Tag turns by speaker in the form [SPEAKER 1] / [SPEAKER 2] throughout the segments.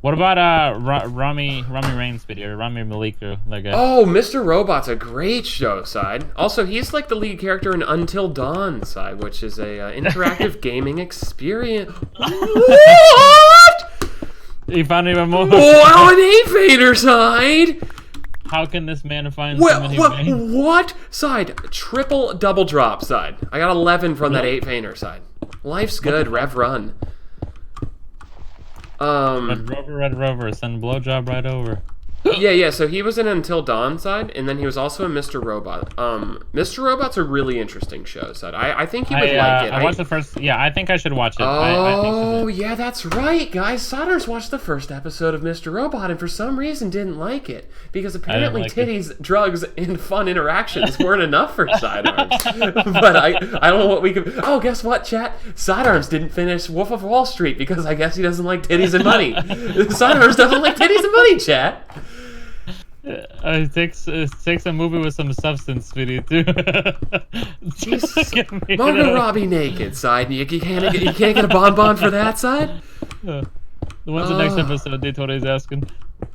[SPEAKER 1] What about Rami Reigns video, Rami Malika, that guy?
[SPEAKER 2] Oh, Mr. Robot's a great show, side. Also, he's like the lead character in Until Dawn, side, which is a interactive gaming experience. What?
[SPEAKER 1] He found even more.
[SPEAKER 2] Wow, an 8-fader, side.
[SPEAKER 1] How can this man find so many veins?
[SPEAKER 2] What? Side, triple double drop, side. I got 11 from that 8-fader, side. Life's good, Rev Run.
[SPEAKER 1] Red Rover, send blowjob right over.
[SPEAKER 2] Yeah, so he was in Until Dawn, side, and then he was also in Mr. Robot. Mr. Robot's a really interesting show, side. I think you would like it.
[SPEAKER 1] I watched the first, I think I should watch it.
[SPEAKER 2] Oh, yeah, that's right, guys. Sodders watched the first episode of Mr. Robot and for some reason didn't like it. Because apparently titties, drugs, and fun interactions weren't enough for Sidearms. But I don't know what we could... Oh, guess what, chat? Sidearms didn't finish Wolf of Wall Street because I guess he doesn't like titties and money. Sidearms doesn't like titties and money, chat.
[SPEAKER 1] It takes a movie with some substance, video too.
[SPEAKER 2] Margot Robbie naked, side. You can't get a bonbon for that, side.
[SPEAKER 1] When's the next episode? That's what he's asking.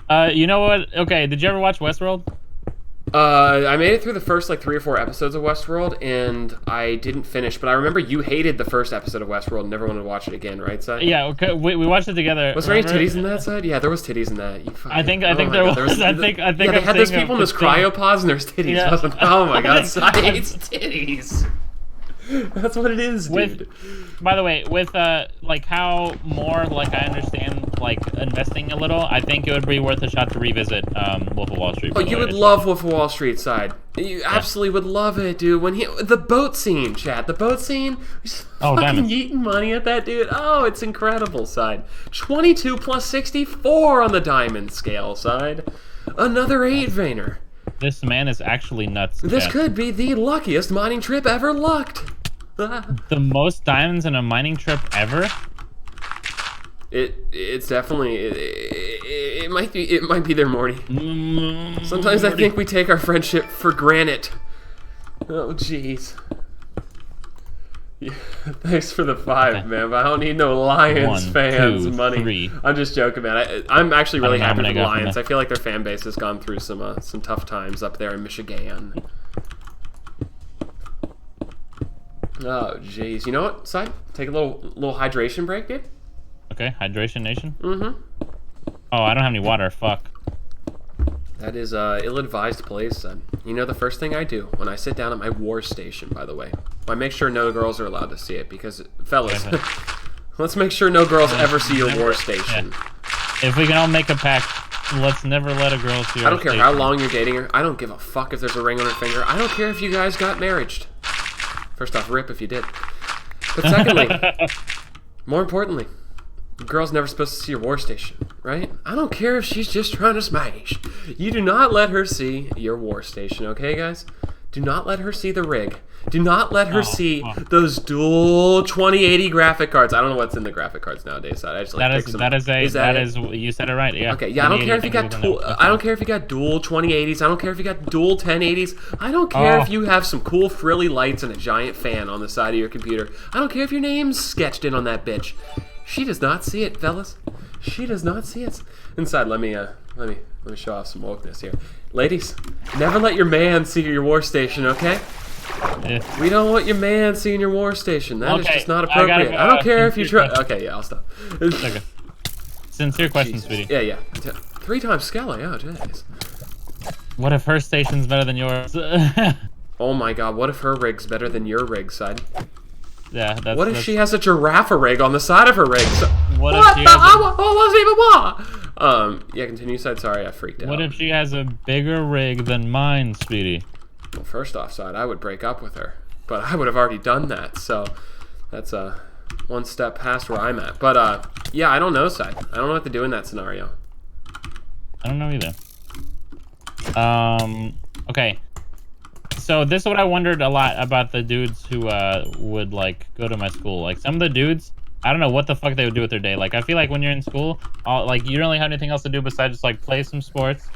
[SPEAKER 1] You know what? Okay, did you ever watch Westworld?
[SPEAKER 2] I made it through the first like 3 or 4 episodes of Westworld, and I didn't finish. But I remember you hated the first episode of Westworld and never wanted to watch it again, right, side?
[SPEAKER 1] Yeah, okay, we watched it together.
[SPEAKER 2] Was there any titties in that, side? Yeah, there was titties in that.
[SPEAKER 1] I think there was. I think.
[SPEAKER 2] Yeah, they had those people in those cryopods, and there's titties.
[SPEAKER 1] Yeah.
[SPEAKER 2] Wasn't? Oh my god, side hates titties. That's what it is, dude.
[SPEAKER 1] By the way, with like how more like I understand like investing a little, I think it would be worth a shot to revisit Wolf of Wall Street.
[SPEAKER 2] Oh, you would love Wolf of Wall Street, side. You absolutely would love it, dude. When the boat scene, chat, the boat scene, just fucking yeeting money at that dude. Oh, it's incredible, side. 22 plus 64 on the diamond scale, side. Another 8-veiner.
[SPEAKER 1] This man is actually nuts.
[SPEAKER 2] This could be the luckiest mining trip ever lucked.
[SPEAKER 1] The most diamonds in a mining trip ever?
[SPEAKER 2] It's definitely it might be there, Morty. Sometimes I think we take our friendship for granted. Oh jeez. Yeah, thanks for the 5, man. But I don't need no Lions fans money.
[SPEAKER 1] 3.
[SPEAKER 2] I'm just joking, man. I'm actually really happy for the Lions. I feel like their fan base has gone through some tough times up there in Michigan. Oh, jeez. You know what, Side? Take a little hydration break, dude.
[SPEAKER 1] Okay, hydration nation.
[SPEAKER 2] Mm-hmm.
[SPEAKER 1] Oh, I don't have any water. Fuck.
[SPEAKER 2] That is ill-advised plays, son. You know the first thing I do when I sit down at my war station, by the way, I make sure no girls are allowed to see it because, fellas, let's make sure no girls ever see your war station.
[SPEAKER 1] Yeah. If we can all make a pact, let's never let a girl see our
[SPEAKER 2] I don't care how long you're dating her. I don't give a fuck if there's a ring on her finger. I don't care if you guys got married. First off, rip if you did. But secondly, more importantly, the girl's never supposed to see your war station, right? I don't care if she's just trying to smash. You do not let her see your war station, okay, guys? Do not let her see the rig. Do not let her see those dual 2080 graphic cards. I don't know what's in the graphic cards nowadays. I just like
[SPEAKER 1] that is you said it right. Yeah.
[SPEAKER 2] Okay. Yeah. I don't care if you got I don't care if you got dual 2080s. I don't care if you got dual 1080s. I don't care if you have some cool frilly lights and a giant fan on the side of your computer. I don't care if your name's sketched in on that bitch. She does not see it, fellas. She does not see it. Inside, let me show off some wokeness here. Ladies, never let your man see your war station, okay? Yeah. We don't want your man seeing your war station. That is just not appropriate. I don't care if you try. Okay, yeah, I'll stop.
[SPEAKER 1] Okay. Sincere question, sweetie.
[SPEAKER 2] Yeah. 3 times Skelly. Oh, jeez.
[SPEAKER 1] What if her station's better than yours?
[SPEAKER 2] Oh my god, what if her rig's better than your rig, side?
[SPEAKER 1] Yeah, that's...
[SPEAKER 2] What if she has a giraffe rig on the side of her rig?
[SPEAKER 1] What if she
[SPEAKER 2] yeah, continue, side. Sorry, I freaked out.
[SPEAKER 1] What if she has a bigger rig than mine, sweetie?
[SPEAKER 2] Well, first off, side, I would break up with her. But I would have already done that, so that's one step past where I'm at. But, yeah, I don't know, side. I don't know what to do in that scenario.
[SPEAKER 1] I don't know either. Okay. So this is what I wondered a lot about the dudes who would like go to my school. Like some of the dudes, I don't know what the fuck they would do with their day. Like I feel like when you're in school, like you don't really have anything else to do besides just like play some sports,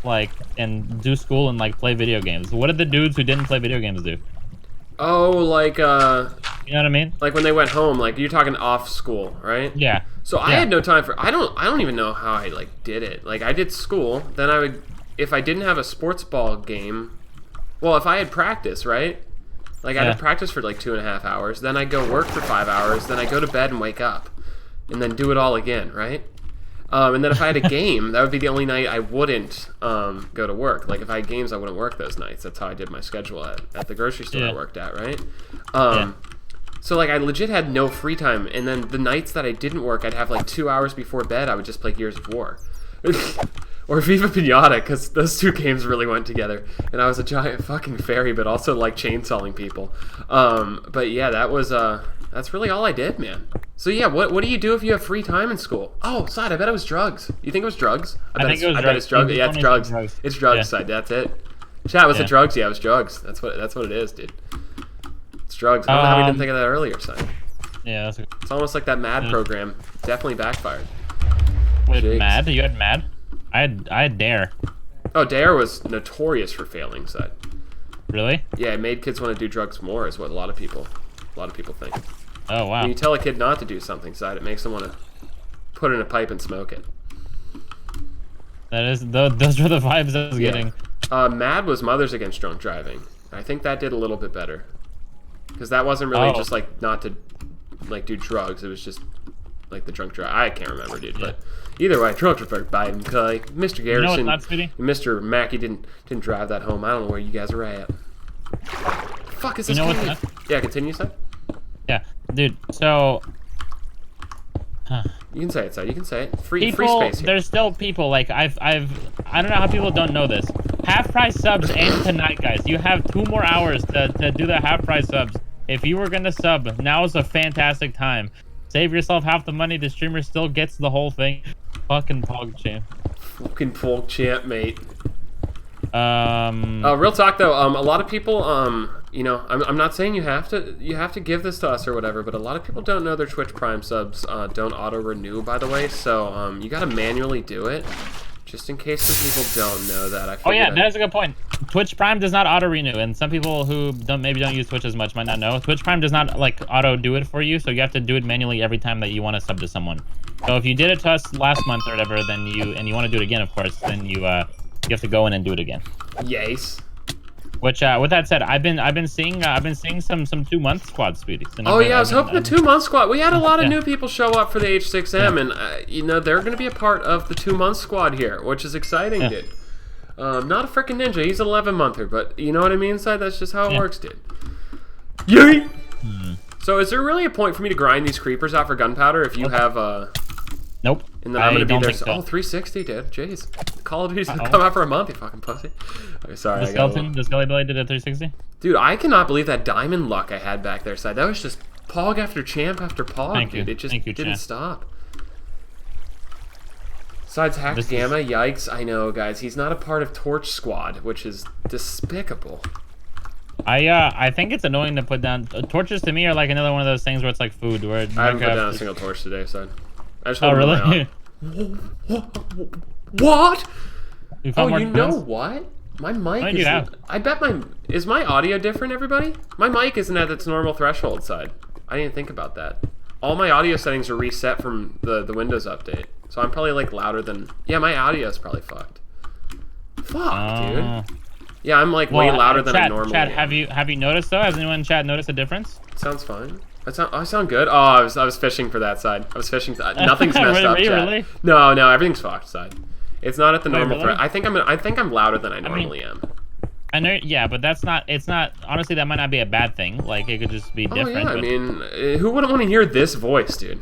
[SPEAKER 1] like and do school and like play video games. What did the dudes who didn't play video games do?
[SPEAKER 2] Oh, like
[SPEAKER 1] you know what I mean?
[SPEAKER 2] Like when they went home, like you're talking off school, right?
[SPEAKER 1] Yeah.
[SPEAKER 2] So I had no time for. I don't even know how I like did it. Like I did school, then I would, if I didn't have a sports ball game, well, if I had practice, right? Like I'd have practice for like 2.5 hours, then I'd go work for 5 hours, then I'd go to bed and wake up, and then do it all again, right? And then if I had a game, that would be the only night I wouldn't go to work. Like if I had games, I wouldn't work those nights. That's how I did my schedule at the grocery store I worked at, right? So like I legit had no free time, and then the nights that I didn't work, I'd have like 2 hours before bed, I would just play Gears of War. Or Viva Pinata, because those two games really went together. And I was a giant fucking fairy, but also like chainsawing people. But yeah, that's really all I did, man. So yeah, what do you do if you have free time in school? Oh, Side, I bet it was drugs. You think it was drugs? I bet it's drugs. Yeah, it's drugs. It's drugs, Side. That's it. Chat, was it drugs? Yeah, it was drugs. That's what it is, dude. It's drugs. I don't know how we didn't think of that earlier, Side.
[SPEAKER 1] Yeah,
[SPEAKER 2] it's almost like that MAD program. Definitely backfired.
[SPEAKER 1] Wait, MAD? You had MAD? I had DARE.
[SPEAKER 2] Oh, DARE was notorious for failing, Side.
[SPEAKER 1] Really?
[SPEAKER 2] Yeah, it made kids want to do drugs more, is what a lot of people think.
[SPEAKER 1] Oh, wow.
[SPEAKER 2] When you tell a kid not to do something, Side, it makes them want to put it in a pipe and smoke it.
[SPEAKER 1] Those were the vibes I was getting.
[SPEAKER 2] MAD was Mothers Against Drunk Driving. I think that did a little bit better. Because that wasn't really just like not to like do drugs. It was just like the drunk drive. I can't remember, dude. But either way, drunk drive Biden. Like Mr. Garrison, and Mr. Mackey didn't drive that home. I don't know where you guys are at. Fuck is this? Yeah, continue, son.
[SPEAKER 1] Yeah, dude. So.
[SPEAKER 2] You can say it, son. You can say it. Free space here.
[SPEAKER 1] There's still people like I don't know how people don't know this. Half price subs end tonight, guys. You have 2 more hours to do the half price subs. If you were gonna sub, now is a fantastic time. Save yourself half the money. The streamer still gets the whole thing. Fucking PogChamp.
[SPEAKER 2] Fucking PogChamp, mate. Real talk though. A lot of people, you know, I'm not saying you have to give this to us or whatever, but a lot of people don't know their Twitch Prime subs don't auto renew, by the way. So you got to manually do it, just in case some people don't know that.
[SPEAKER 1] Oh yeah, that's a good point. Twitch Prime does not auto renew, and some people who maybe don't use Twitch as much might not know. Twitch Prime does not like auto do it for you, so you have to do it manually every time that you want to sub to someone. So if you did it to us last month or whatever, then you want to do it again, of course, then you have to go in and do it again.
[SPEAKER 2] Yes.
[SPEAKER 1] Which, with that said, I've been seeing some 2-month squad speedies.
[SPEAKER 2] Oh yeah, I was hoping the 2-month squad. We had a lot of new people show up for the H6M, and you know they're going to be a part of the 2-month squad here, which is exciting, dude. Not a freaking ninja. He's an 11-monther, but you know what I mean, Side? That's just how it works, dude. Yay! So is there really a point for me to grind these creepers out for gunpowder if you have
[SPEAKER 1] Nope.
[SPEAKER 2] And then I'm gonna be there. So. Oh, 360, dude. Jeez. Call of Duty's come out for a month, you fucking pussy. Okay, sorry.
[SPEAKER 1] The Skelly Blade did a 360?
[SPEAKER 2] Dude, I cannot believe that diamond luck I had back there, Side. That was just Pog after champ after Pog, dude. It just didn't stop. Sides hacked Gamma, yikes. I know, guys. He's not a part of Torch Squad, which is despicable.
[SPEAKER 1] I think it's annoying to put down torches. To me are like another one of those things where it's like food. Where
[SPEAKER 2] I haven't put down a single torch today, Side. I just
[SPEAKER 1] really?
[SPEAKER 2] What? Oh, you know what? My mic is. I bet is my audio different, everybody? My mic isn't at its normal threshold, Side. I didn't think about that. All my audio settings are reset from the Windows update, so I'm probably like louder than. Yeah, my audio is probably fucked. Fuck, dude. Yeah, I'm like way louder than I normally am.
[SPEAKER 1] Have you noticed though? Has anyone in chat noticed a difference?
[SPEAKER 2] Sounds fine. I sound good. Oh, I was fishing for that, Side. I was fishing. Nothing's messed up, chat. Really? No, everything's fucked, Side. It's not at the normal threat. I think I'm louder than I normally am.
[SPEAKER 1] I know, yeah, but that's not. It's not. Honestly, that might not be a bad thing. Like it could just be different.
[SPEAKER 2] Yeah, I mean, who wouldn't want to hear this voice, dude?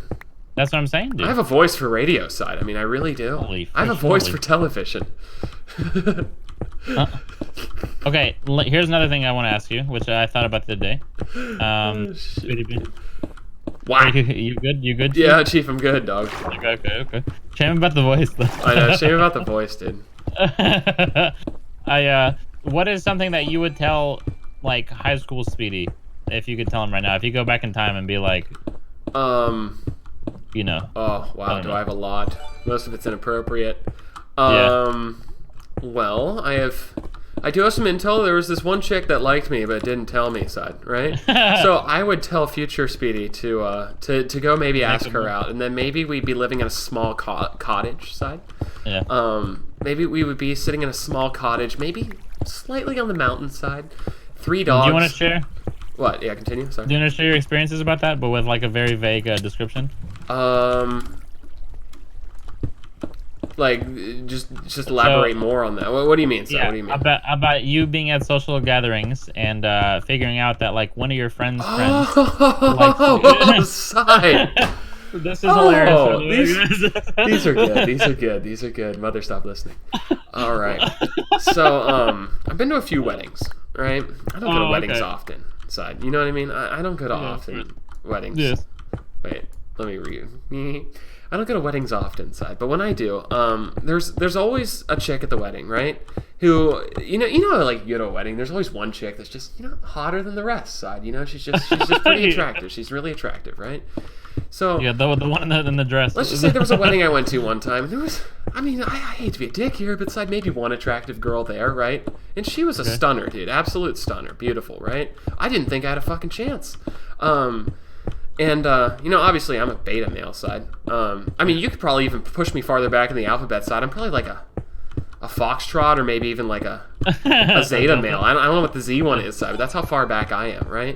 [SPEAKER 1] That's what I'm saying, dude.
[SPEAKER 2] I have a voice for radio, Side. I mean, I really do. I have a voice for television.
[SPEAKER 1] Okay, here's another thing I want to ask you, which I thought about the other day.
[SPEAKER 2] Wow.
[SPEAKER 1] You good? You good? Chief?
[SPEAKER 2] Yeah, Chief, I'm good, dog.
[SPEAKER 1] Okay. Shame about the voice, though.
[SPEAKER 2] I know, shame about the voice, dude.
[SPEAKER 1] What is something that you would tell, like, high school Speedy, if you could tell him right now? If you go back in time and be like, you know.
[SPEAKER 2] Oh, wow, I have a lot. Most of it's inappropriate. Well, I have I do have some intel. There was this one chick that liked me but didn't tell me, side, right? So I would tell future Speedy to go maybe ask her out, and then maybe we'd be living in a small cottage, side.
[SPEAKER 1] Yeah.
[SPEAKER 2] Maybe we would be sitting in a small cottage, maybe slightly on the mountainside. 3 dogs.
[SPEAKER 1] Do you want to share?
[SPEAKER 2] What? Yeah, continue. Sorry.
[SPEAKER 1] Do you want to share your experiences about that, but with like a very vague description?
[SPEAKER 2] Like, just elaborate more on that. What do you mean? So,
[SPEAKER 1] yeah,
[SPEAKER 2] what do you mean?
[SPEAKER 1] About you being at social gatherings and figuring out that like one of your friends' friends.
[SPEAKER 2] Oh, side.
[SPEAKER 1] This is hilarious.
[SPEAKER 2] These are good. These are good. Mother, stop listening. All right. So, I've been to a few weddings, right? I don't go to weddings often. Side. You know what I mean? I don't go to often weddings.
[SPEAKER 1] Yes.
[SPEAKER 2] Wait, let me read. I don't go to weddings often, side, but when I do, there's always a chick at the wedding, right? Who you know, like you go to a wedding, there's always one chick that's just hotter than the rest, side. You know, she's just pretty attractive. She's really attractive, right? So
[SPEAKER 1] yeah, the one in the dress.
[SPEAKER 2] Let's just say there was a wedding I went to one time. There was, I mean, I hate to be a dick here, but side maybe one attractive girl there, right? And she was a stunner, dude, absolute stunner, beautiful, right? I didn't think I had a fucking chance. And, obviously I'm a beta male side. I mean, you could probably even push me farther back in the alphabet side. I'm probably like a foxtrot or maybe even like a zeta male. I don't know what the Z one is side, but that's how far back I am, right?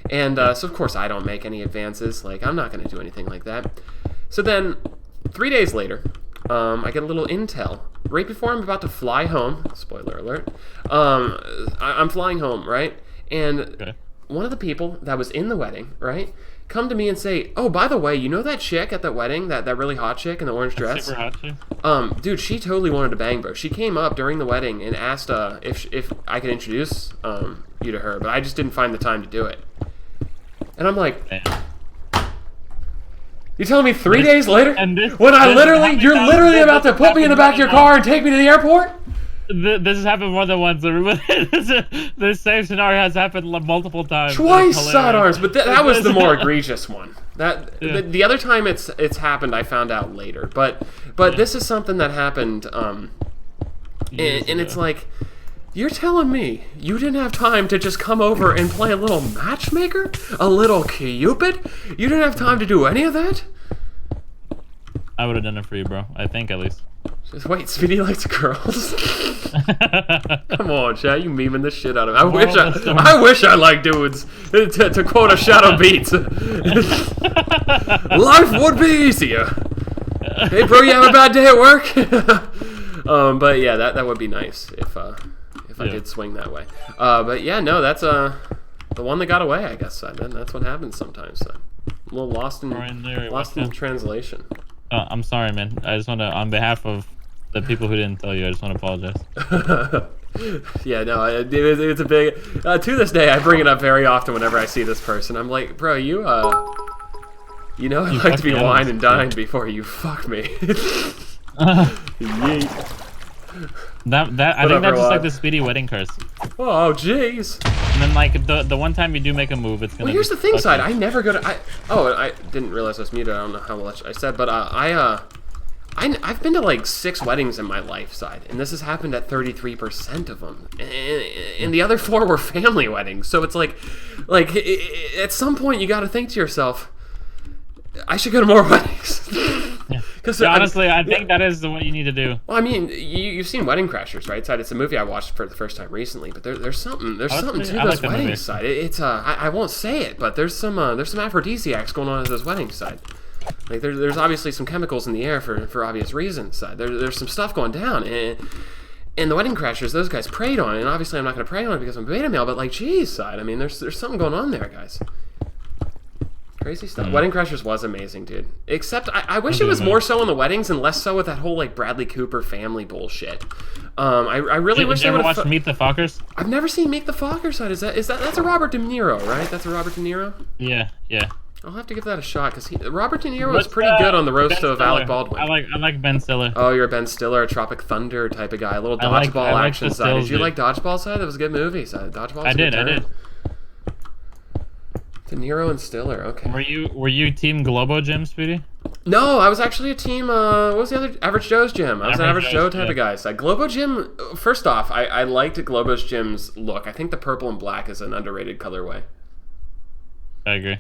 [SPEAKER 2] And so, of course, I don't make any advances. Like, I'm not going to do anything like that. So then, 3 days later, I get a little intel. Right before I'm about to fly home, spoiler alert, I'm flying home, right? And one of the people that was in the wedding, right, come to me and say, oh, by the way, you know that chick at that wedding, that really hot chick in the orange dress?
[SPEAKER 1] Super hot chick?
[SPEAKER 2] Dude, she totally wanted to bang, bro. She came up during the wedding and asked if I could introduce you to her, but I just didn't find the time to do it. And I'm like, you telling me 3 days later? When you're literally about to put me in the back of your car and take me to the airport?
[SPEAKER 1] This has happened more than once. This same scenario has happened multiple times.
[SPEAKER 2] Twice, sidearms, but that was the more egregious one. The other time it's happened, I found out later. But this is something that happened, and it's like, you're telling me you didn't have time to just come over and play a little matchmaker, a little Cupid? You didn't have time to do any of that?
[SPEAKER 1] I would have done it for you, bro. I think at least.
[SPEAKER 2] Just wait, Speedy likes girls. Come on, Chad, you memeing the shit out of me. I wish I liked dudes. To quote a Shadow Beats, life would be easier. Hey, bro, you have a bad day at work? But yeah, that would be nice if I did swing that way. But yeah, no, that's the one that got away, I guess. That's what happens sometimes. So. A little lost in translation.
[SPEAKER 1] I'm sorry, man. I just want to, on behalf of the people who didn't tell you, I just want to apologize.
[SPEAKER 2] Yeah, no, it's a big... to this day, I bring it up very often whenever I see this person. I'm like, bro, you know I like to be wine and dined before you fuck me. Yeet.
[SPEAKER 1] I think that's just like the Speedy wedding curse.
[SPEAKER 2] Oh, jeez.
[SPEAKER 1] And then like the one time you do make a move, it's gonna.
[SPEAKER 2] Well, here's the thing, side. I never go to. I didn't realize I was muted. I don't know how much I said, but I've been to like 6 weddings in my life, side, and this has happened at 33% of them, and the other 4 were family weddings. So it's like at some point you got to think to yourself, I should go to more weddings.
[SPEAKER 1] Yeah, honestly, I think that is what you need to do.
[SPEAKER 2] Well, I mean, you've seen Wedding Crashers, right? Side, it's a movie I watched for the first time recently, but there's something to those weddings, side. It's I won't say it, but there's some aphrodisiacs going on at those weddings, side. Like there's obviously some chemicals in the air for obvious reasons, side. There's some stuff going down, and the Wedding Crashers, those guys preyed on it, and obviously I'm not going to prey on it because I'm a beta male, but like, geez, side. I mean, there's something going on there, guys. Crazy stuff. Wedding Crashers was amazing, dude. Except I wish it was more so in the weddings and less so with that whole like Bradley Cooper family bullshit. I really wish they would have.
[SPEAKER 1] Watched Meet the Fockers?
[SPEAKER 2] I've never seen Meet the Fockers. That's a Robert De Niro, right? That's a Robert De Niro.
[SPEAKER 1] Yeah.
[SPEAKER 2] I'll have to give that a shot because Robert De Niro was pretty good on the roast of Alec Baldwin.
[SPEAKER 1] I like Ben Stiller.
[SPEAKER 2] Oh, you're a Ben Stiller, a Tropic Thunder type of guy, a little dodgeball action side. Did you like Dodgeball side? That was a good movie side. Dodgeball. I did. De Niro and Stiller, okay.
[SPEAKER 1] Were you Team Globo Gym, Speedy?
[SPEAKER 2] No, I was actually a team. What was the other? Average Joe's gym. I was an Average Joe type
[SPEAKER 1] yeah.
[SPEAKER 2] of guy. So Globo Gym. First off, I liked Globo's gym's look. I think the purple and black is an underrated colorway.
[SPEAKER 1] I agree.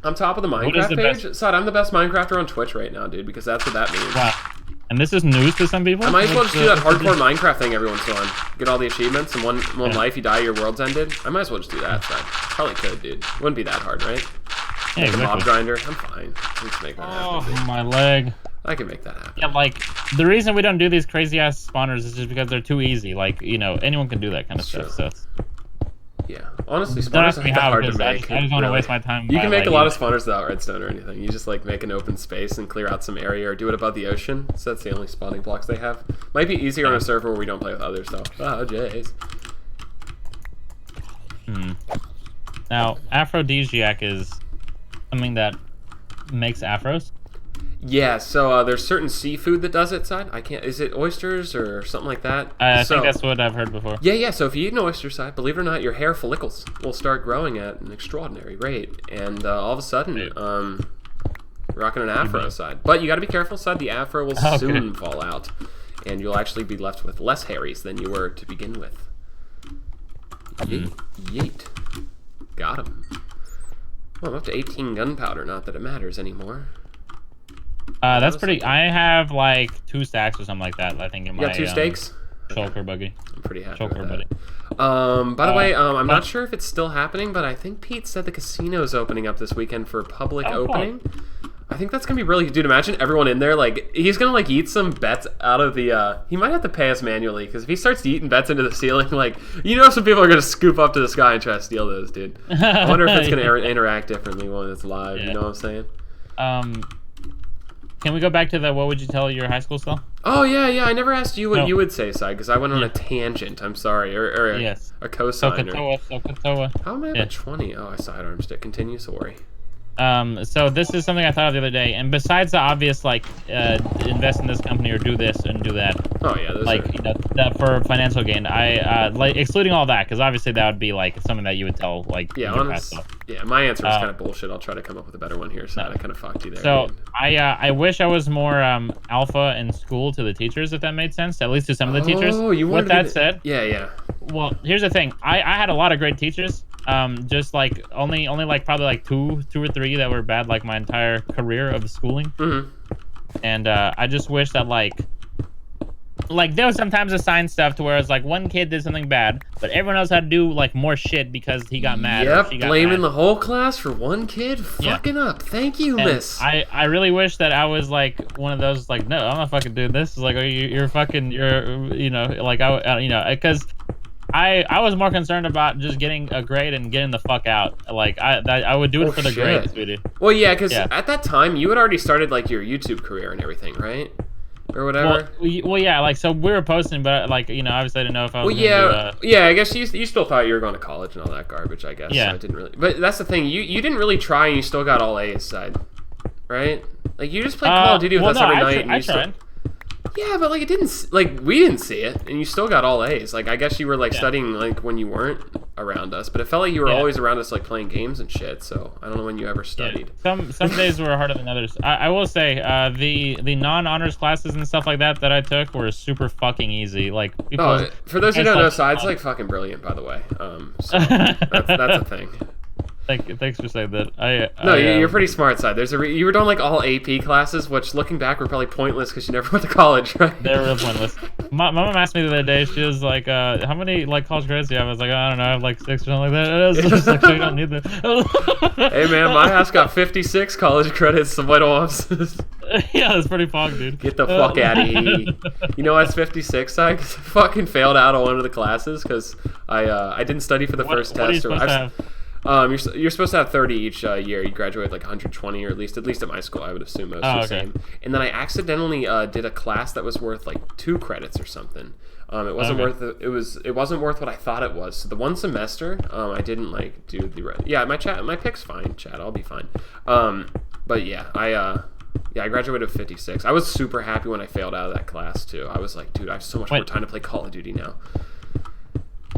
[SPEAKER 2] I'm top of the Minecraft page. Sod, I'm the best Minecrafter on Twitch right now, dude, because that's what that means.
[SPEAKER 1] Wow. And this is news to some people?
[SPEAKER 2] I might as well just do that hardcore Minecraft thing every once in a while. Get all the achievements, and one life, you die, your world's ended. I might as well just do that, Sod. Probably could, dude. Wouldn't be that hard, right?
[SPEAKER 1] Yeah, exactly.
[SPEAKER 2] A mob grinder. I'm fine. Let's make that happen.
[SPEAKER 1] Oh, my leg.
[SPEAKER 2] I can make that happen.
[SPEAKER 1] Yeah, like, the reason we don't do these crazy-ass spawners is just because they're too easy. Like, you know, anyone can do that kind of stuff, so it's...
[SPEAKER 2] Yeah, honestly,
[SPEAKER 1] Don't
[SPEAKER 2] spawners
[SPEAKER 1] ask me
[SPEAKER 2] aren't that
[SPEAKER 1] how,
[SPEAKER 2] hard to
[SPEAKER 1] because
[SPEAKER 2] make.
[SPEAKER 1] I just want to waste my time.
[SPEAKER 2] You can make a lot of spawners without redstone or anything. You just like make an open space and clear out some area, or do it above the ocean. So that's the only spawning blocks they have. Might be easier on a server where we don't play with others, though. Oh, jeez.
[SPEAKER 1] Now, aphrodisiac is something that makes afros.
[SPEAKER 2] Yeah, so there's certain seafood that does it, Side. I can't. Is it oysters or something like that?
[SPEAKER 1] I think that's what I've heard before.
[SPEAKER 2] Yeah. So if you eat an oyster, Side, believe it or not, your hair follicles will start growing at an extraordinary rate, and all of a sudden, rocking an afro, Side. But you got to be careful, Side. The afro will soon fall out, and you'll actually be left with less hairies than you were to begin with. Yeet. Got him. Well, I'm up to 18 gunpowder. Not that it matters anymore.
[SPEAKER 1] That's pretty. I have like 2 stacks or something like that. I think in my.
[SPEAKER 2] You got 2 steaks.
[SPEAKER 1] Shulker buggy.
[SPEAKER 2] I'm pretty happy
[SPEAKER 1] Shulker
[SPEAKER 2] with
[SPEAKER 1] buddy.
[SPEAKER 2] that. By the way, I'm not sure if it's still happening, but I think Pete said the casino's opening up this weekend for public opening. Cool. I think that's gonna be really. Dude, imagine everyone in there. Like, he's gonna like eat some bets out of the. He might have to pay us manually, because if he starts eating bets into the ceiling, like, you know, some people are gonna scoop up to the sky and try to steal those, dude. I wonder if it's gonna interact differently when it's live. You know what I'm saying?
[SPEAKER 1] Can we go back to the what would you tell your high school self?
[SPEAKER 2] Oh, yeah. I never asked you what you would say, Sai, because I went on a tangent. I'm sorry. Or a cosigner.
[SPEAKER 1] Sokotoa.
[SPEAKER 2] How am I up at 20? Oh, I sidearm stick. Continue, sorry.
[SPEAKER 1] So this is something I thought of the other day, and besides the obvious, like, invest in this company or do this and do that.
[SPEAKER 2] Oh yeah, those
[SPEAKER 1] like
[SPEAKER 2] are...
[SPEAKER 1] you know, that for financial gain. I like excluding all that, because obviously that would be like something that you would tell like.
[SPEAKER 2] Yeah, my answer is kind of bullshit. I'll try to come up with a better one here. So I kind of fucked you there.
[SPEAKER 1] So I wish I was more alpha in school to the teachers, if that made sense. At least to some of the teachers.
[SPEAKER 2] Oh, you
[SPEAKER 1] With that said,
[SPEAKER 2] yeah.
[SPEAKER 1] Well, here's the thing. I had a lot of great teachers. Just like only like probably like two or three that were bad like my entire career of schooling. And I just wish that like there was sometimes assigned stuff to where it's like one kid did something bad, but everyone else had to do like more shit because he got mad.
[SPEAKER 2] Yep,
[SPEAKER 1] or she got
[SPEAKER 2] blaming
[SPEAKER 1] mad.
[SPEAKER 2] the whole class for one kid fucking up. Thank you,
[SPEAKER 1] and
[SPEAKER 2] miss.
[SPEAKER 1] I really wish that I was like one of those like, no, I'm not fucking doing this. It's like, you're fucking, you know, like because I was more concerned about just getting a grade and getting the fuck out. Like I would do it for the grade, sweetie.
[SPEAKER 2] Well, yeah, because at that time you had already started like your YouTube career and everything, right? Or whatever.
[SPEAKER 1] Well, yeah, like so we were posting, but like you know, obviously I didn't know if I was.
[SPEAKER 2] Well, yeah, I guess you still thought you were going to college and all that garbage. I guess.
[SPEAKER 1] Yeah.
[SPEAKER 2] So I didn't really. But that's the thing. You didn't really try, and you still got all A's, Side. Right? Like you just played Call of Duty with us every night, and you still. Yeah, but like it didn't, like we didn't see it, and you still got all A's. Like I guess you were like studying like when you weren't around us, but it felt like you were always around us, like playing games and shit. So I don't know when you ever studied.
[SPEAKER 1] Yeah. Some days were harder than others. I will say the non-honors classes and stuff like that I took were super fucking easy. Like people,
[SPEAKER 2] for those who don't know, Side's like fucking brilliant, by the way. So that's a thing.
[SPEAKER 1] Thanks for saying that.
[SPEAKER 2] You're pretty smart, Side. You were doing like all AP classes, which looking back were probably pointless because you never went to college, right?
[SPEAKER 1] They were real pointless. My mom asked me the other day. She was like, "How many like college credits do you have?" I was like, "I don't know, I have like 6 or something like that." It was just like, "You don't need that."
[SPEAKER 2] Hey man, my ass got 56 college credits. So what else?
[SPEAKER 1] Yeah, that's pretty fog, dude.
[SPEAKER 2] Get the fuck out of here. You know what's 56, Side? Because I fucking failed out on one of the classes because I didn't study for the first test.
[SPEAKER 1] What are you supposed to have?
[SPEAKER 2] You're supposed to have 30 each year. You graduate like 120, or at least at my school, I would assume most the same. And then I accidentally did a class that was worth like 2 credits or something. It wasn't worth it wasn't worth what I thought it was. So the one semester, I didn't like do the my pick's fine, chat. I'll be fine. But yeah, I graduated with 56. I was super happy when I failed out of that class too. I was like, dude, I have so much more time to play Call of Duty now.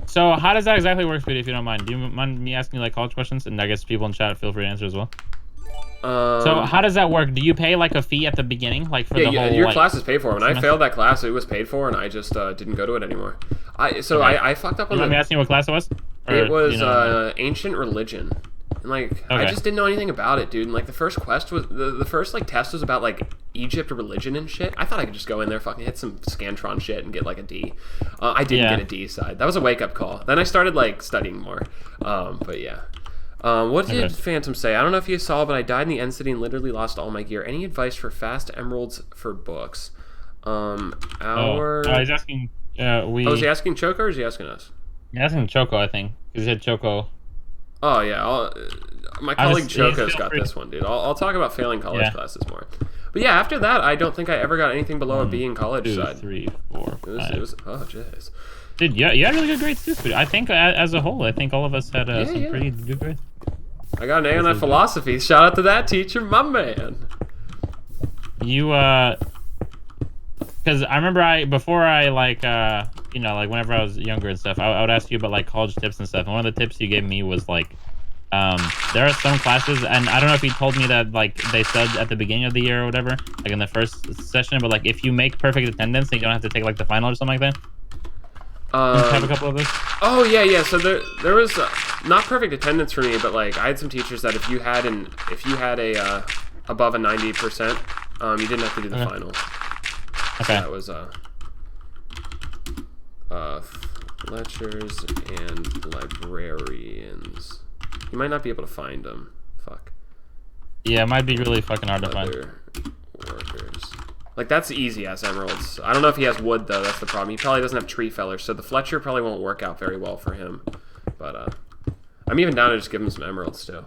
[SPEAKER 1] So how does that exactly work, Speedy, if you don't mind? Do you mind me asking you like college questions? And I guess people in chat feel free to answer as well. So how does that work? Do you pay like a fee at the beginning, like for the whole?
[SPEAKER 2] Your
[SPEAKER 1] like,
[SPEAKER 2] class is paid for. When I failed that class, it was paid for, and I just didn't go to it anymore. I fucked up on
[SPEAKER 1] You want me asking what class it was?
[SPEAKER 2] It was ancient religion. And I
[SPEAKER 1] Okay.
[SPEAKER 2] just didn't know anything about it, dude. And like the first quest was the first like test was about like Egypt religion and shit. I thought I could just go in there, fucking hit some Scantron shit and get like a D. I didn't get a D side. That was a wake up call. Then I started like studying more. But yeah. What did Phantom say? I don't know if you saw, but I died in the end city and literally lost all my gear. Any advice for fast emeralds for books?
[SPEAKER 1] He's asking.
[SPEAKER 2] Is he asking Choco or is he asking us?
[SPEAKER 1] He's asking Choco, I think. He said Choco.
[SPEAKER 2] Oh yeah, my colleague Choco's got this one, dude. I'll talk about failing college classes more. But yeah, after that, I don't think I ever got anything below a B in college
[SPEAKER 1] 2,
[SPEAKER 2] side.
[SPEAKER 1] 3, 4, 5.
[SPEAKER 2] It was oh jeez.
[SPEAKER 1] Dude, yeah, you had really good grades too. I think as a whole, I think all of us had some pretty good grades.
[SPEAKER 2] I got an A on that philosophy. Shout out to that teacher, my man.
[SPEAKER 1] You because I remember before I like whenever I was younger and stuff, I would ask you about like college tips and stuff. And one of the tips you gave me was like, there are some classes, and I don't know if you told me that like they said at the beginning of the year or whatever, like in the first session, but like if you make perfect attendance, then you don't have to take like the final or something like that. You have a couple of those.
[SPEAKER 2] Oh yeah. So there was not perfect attendance for me, but like I had some teachers that if you had a above a 90%, you didn't have to do the final.
[SPEAKER 1] Okay.
[SPEAKER 2] So that was Fletchers and librarians. You might not be able to find them. Fuck.
[SPEAKER 1] Yeah, it might be really fucking hard to find.
[SPEAKER 2] Other workers. Like that's easy as emeralds. I don't know if he has wood though. That's the problem. He probably doesn't have tree fellers, so the Fletcher probably won't work out very well for him. But I'm even down to just give him some emeralds too,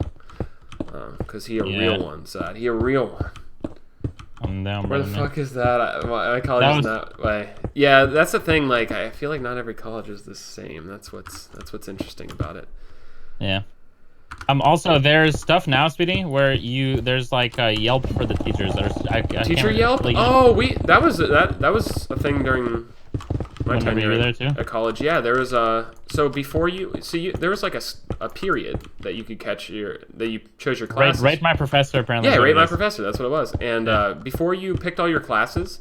[SPEAKER 2] because he a real one, Sad. He a real one.
[SPEAKER 1] I'm down.
[SPEAKER 2] Where the fuck is that? My college is that way. Yeah, that's the thing. Like, I feel like not every college is the same. That's what's interesting about it.
[SPEAKER 1] Yeah. Also, there's stuff now, Speedy, where there's like a Yelp for the teachers.
[SPEAKER 2] Teacher Yelp?
[SPEAKER 1] Like,
[SPEAKER 2] that was a thing during my tenure
[SPEAKER 1] there too?
[SPEAKER 2] at college. Yeah, there was so before there was like a period that you could catch that you chose your classes.
[SPEAKER 1] Rate my professor, apparently.
[SPEAKER 2] Yeah, rate my professor. That's what it was. And before you picked all your classes,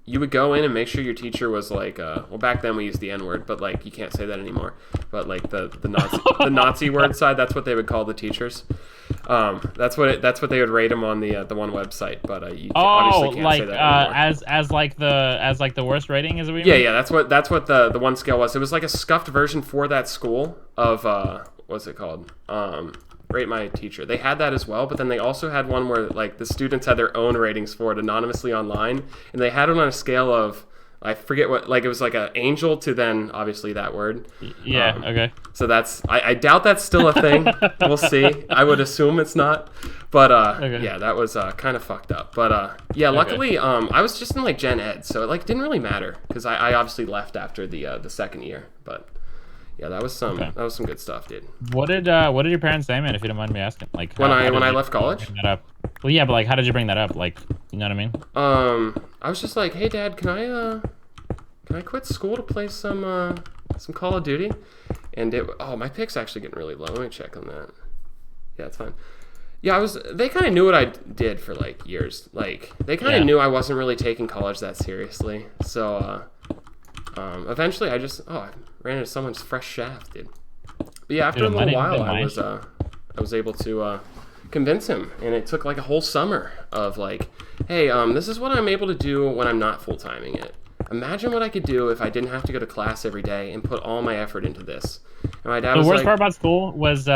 [SPEAKER 2] you would go in and make sure your teacher was like, well, back then we used the N-word, but like you can't say that anymore. But like the Nazi the Nazi word side, that's what they would call the teachers. That's what they would rate them on the one website. But you obviously can't say that anymore.
[SPEAKER 1] as like the worst rating is what you
[SPEAKER 2] mean? Yeah. That's what the one scale was. It was like a scuffed version for that school of what's it called? Rate my teacher. They had that as well, but then they also had one where like the students had their own ratings for it anonymously online, and they had it on a scale of, I forget what, like it was like an angel to then obviously that word.
[SPEAKER 1] Yeah. Okay.
[SPEAKER 2] So I doubt that's still a thing. We'll see. I would assume it's not, but yeah, that was kind of fucked up. But yeah, luckily I was just in like gen ed, so it like didn't really matter because I obviously left after the second year, but. Yeah, that was some good stuff, dude.
[SPEAKER 1] What did your parents say, man? If you don't mind me asking, like
[SPEAKER 2] when I left college.
[SPEAKER 1] Bring that up? Well, yeah, but like, how did you bring that up? Like, you know what I mean?
[SPEAKER 2] I was just like, hey, Dad, can I quit school to play some Call of Duty? And my pick's actually getting really low. Let me check on that. Yeah, it's fine. Yeah, they kind of knew what I did for like years. Like they kind of knew I wasn't really taking college that seriously. So eventually I ran into someone's fresh shaft, dude. But yeah, after a little while, I was able to convince him, and it took like a whole summer of like, hey, this is what I'm able to do when I'm not full-timing it. Imagine what I could do if I didn't have to go to class every day and put all my effort into this. And my dad was
[SPEAKER 1] the worst part about school was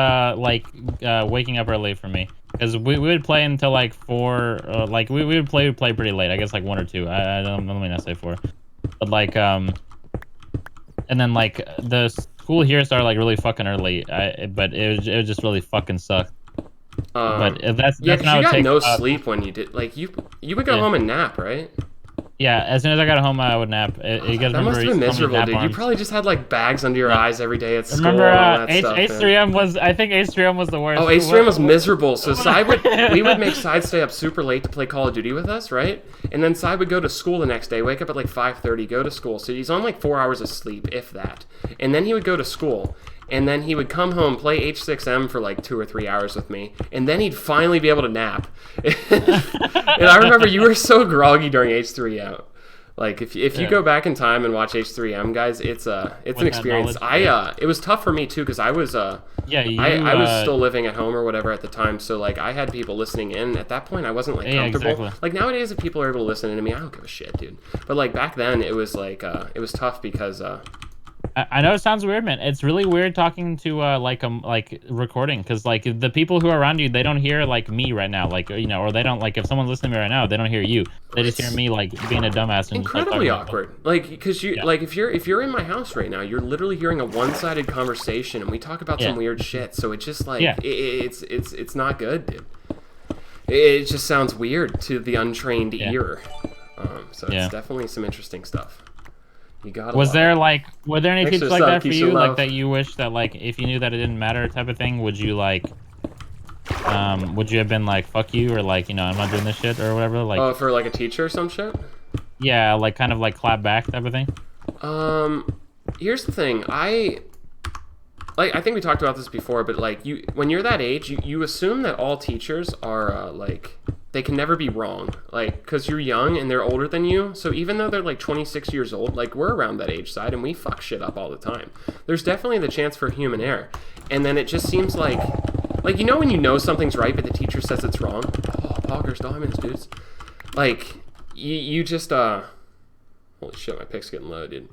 [SPEAKER 1] waking up early for me, because we would play until like 4. Like we would play pretty late. I guess like 1 or 2. I don't let me not say 4, but like and then like the school here started like really fucking early. But it was just really fucking sucked. But that's
[SPEAKER 2] you got no sleep when you did. Like you would go home and nap, right?
[SPEAKER 1] Yeah, as soon as I got home, I would nap.
[SPEAKER 2] That must have been miserable, dude. You probably just had like bags under your eyes every day at school.
[SPEAKER 1] Remember,
[SPEAKER 2] and all that stuff,
[SPEAKER 1] H3M I think H3M was the worst.
[SPEAKER 2] Oh, H3M was miserable. So we would make Side stay up super late to play Call of Duty with us, right? And then Side would go to school the next day, wake up at like 5:30, go to school. So he's on like 4 hours of sleep, if that. And then he would go to school. and then he would come home, play H6M for like 2 or 3 hours with me, and then he'd finally be able to nap. And I remember you were so groggy during H3M. Like if you go back in time and watch H3M, guys, it's an experience. It was tough for me too because I was I was still living at home or whatever at the time, so like I had people listening in. At that point, I wasn't like comfortable. Exactly. Like nowadays, if people are able to listen to me, I don't give a shit, dude. But like back then, it was like it was tough because.
[SPEAKER 1] I know it sounds weird, man. It's really weird talking to like recording because like the people who are around you, they don't hear like me right now, like or they don't like if someone's listening to me right now, they don't hear you. They just hear me like being a dumbass. And
[SPEAKER 2] incredibly awkward. Like because you like if you're in my house right now, you're literally hearing a one-sided conversation, and we talk about some weird shit. So it's just like it's not good, dude. It just sounds weird to the untrained ear. So it's definitely some interesting stuff. Were there any teachers like that for you, like that you wish that like if you knew that it didn't matter type of thing, would you like would you have been like fuck you or like I'm not doing this shit or whatever, like for like a teacher or some shit?
[SPEAKER 1] Yeah, like kind of like clap back type of thing.
[SPEAKER 2] Here's the thing, I think we talked about this before, but like when you're that age, you assume that all teachers are like they can never be wrong, like because you're young and they're older than you. So even though they're like 26 years old, like we're around that age side and we fuck shit up all the time. There's definitely the chance for human error, and then it just seems like when you know something's right but the teacher says it's wrong. Oh, poggers, diamonds, dudes. Like you just holy shit, my pick's getting low, dude.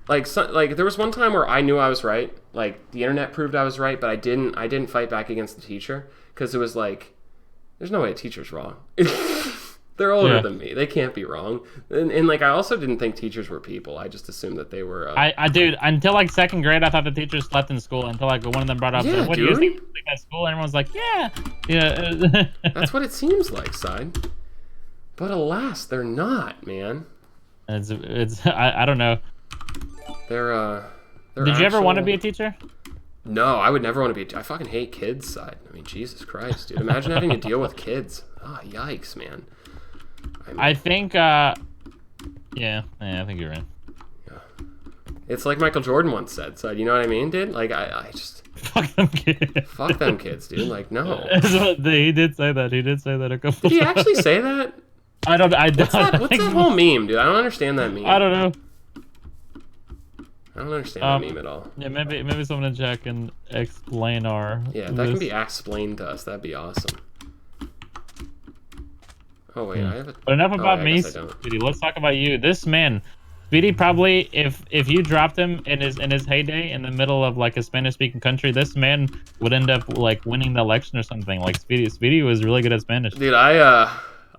[SPEAKER 2] Like there was one time where I knew I was right. Like the internet proved I was right, but I didn't fight back against the teacher because it was like, there's no way a teacher's wrong. They're older than me. They can't be wrong. And like I also didn't think teachers were people. I just assumed that they were.
[SPEAKER 1] I dude, until like second grade, I thought the teachers slept in school until like one of them brought up, what do you think at school? And everyone's like, yeah.
[SPEAKER 2] That's what it seems like, side. But alas, they're not, man.
[SPEAKER 1] It's I don't know.
[SPEAKER 2] They're
[SPEAKER 1] Did you ever want to be a teacher?
[SPEAKER 2] No, I would never want to be. I fucking hate kids. Side. I mean, Jesus Christ, dude. Imagine having to deal with kids. Oh, yikes, man.
[SPEAKER 1] I think, I think you're right.
[SPEAKER 2] Yeah. It's like Michael Jordan once said. So you know what I mean, dude? Like I just
[SPEAKER 1] fuck them kids.
[SPEAKER 2] Fuck them kids, dude. Like no.
[SPEAKER 1] He did say that. He did say that a couple.
[SPEAKER 2] Did he actually say that?
[SPEAKER 1] I don't. What's
[SPEAKER 2] that whole meme, dude? I don't understand that meme.
[SPEAKER 1] I don't know.
[SPEAKER 2] I don't understand that meme at all.
[SPEAKER 1] Yeah, maybe someone in chat can explain our.
[SPEAKER 2] Yeah, that can be explained to us. That'd be awesome. Oh wait, I have a.
[SPEAKER 1] But enough about me, Speedy. Let's talk about you. This man, Speedy, probably if you dropped him in his heyday in the middle of like a Spanish-speaking country, this man would end up like winning the election or something. Like Speedy was really good at Spanish.
[SPEAKER 2] Dude,